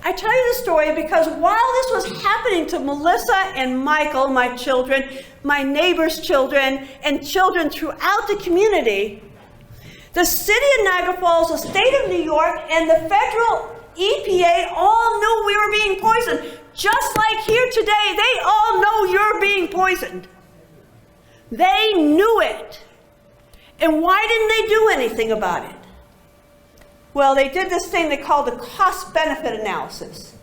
I tell you the story because while this was happening to Melissa and Michael, my children, my neighbors' children, and children throughout the community, the city of Niagara Falls, the state of New York, and the federal EPA all knew we were being poisoned. Just like here today, they all know you're being poisoned. They knew it. And why didn't they do anything about it? Well, they did this thing they call the cost-benefit analysis.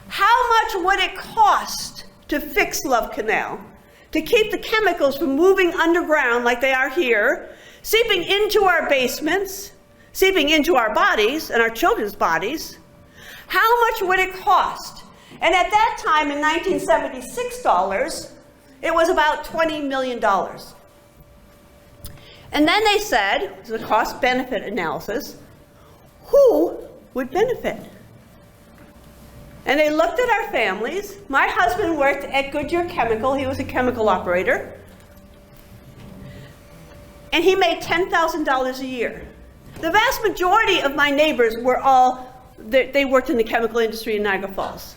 How much would it cost to fix Love Canal, to keep the chemicals from moving underground like they are here, seeping into our basements, seeping into our bodies and our children's bodies? How much would it cost? And at that time, in 1976 dollars, it was about $20 million. And then they said, the cost-benefit analysis, who would benefit? And they looked at our families. My husband worked at Goodyear Chemical. He was a chemical operator. And he made $10,000 a year. The vast majority of my neighbors were they worked in the chemical industry in Niagara Falls.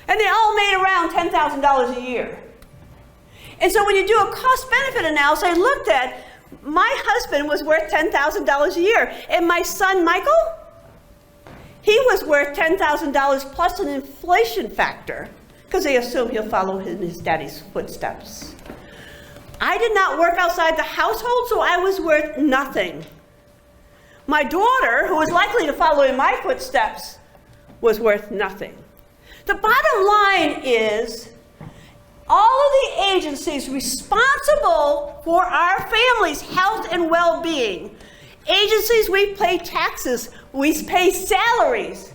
And they all made around $10,000 a year. And so when you do a cost-benefit analysis, I looked at, my husband was worth $10,000 a year. And my son, Michael, he was worth $10,000 plus an inflation factor, because they assume he'll follow in his daddy's footsteps. I did not work outside the household, so I was worth nothing. My daughter, who was likely to follow in my footsteps, was worth nothing. The bottom line is, all of the agencies responsible for our families' health and well-being, agencies we pay taxes, we pay salaries,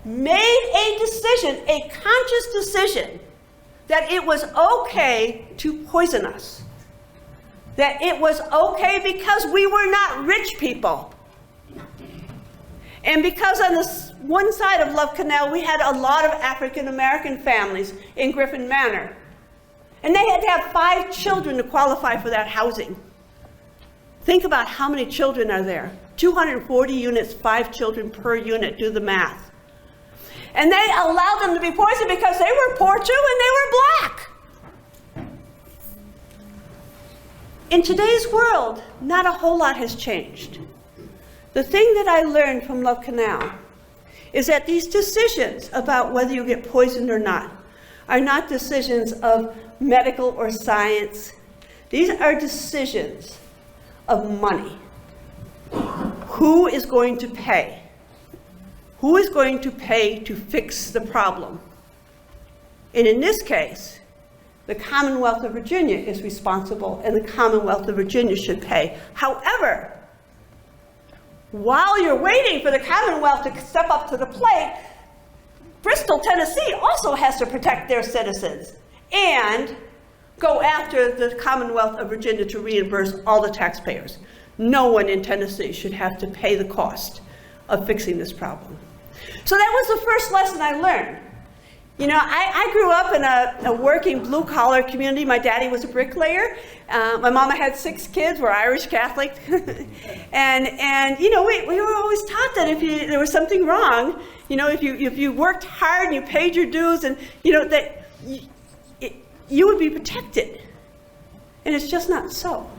made a decision, a conscious decision, that it was okay to poison us. That it was okay because we were not rich people. And because on this one side of Love Canal, we had a lot of African-American families in Griffin Manor. And they had to have 5 children to qualify for that housing. Think about how many children are there. 240 units, 5 children per unit, do the math. And they allowed them to be poisoned because they were poor too and they were black. In today's world, not a whole lot has changed. The thing that I learned from Love Canal is that these decisions about whether you get poisoned or not are not decisions of medical or science. These are decisions of money. Who is going to pay? Who is going to pay to fix the problem? And in this case, the Commonwealth of Virginia is responsible, and the Commonwealth of Virginia should pay. However, while you're waiting for the Commonwealth to step up to the plate, Bristol, Tennessee also has to protect their citizens and go after the Commonwealth of Virginia to reimburse all the taxpayers. No one in Tennessee should have to pay the cost of fixing this problem. So that was the first lesson I learned. You know, I grew up in a working blue-collar community. My daddy was a bricklayer. My mama had 6 kids. We're Irish Catholic. and you know, we were always taught that if there was something wrong, you know, if you worked hard and you paid your dues, and you know that you would be protected. And it's just not so.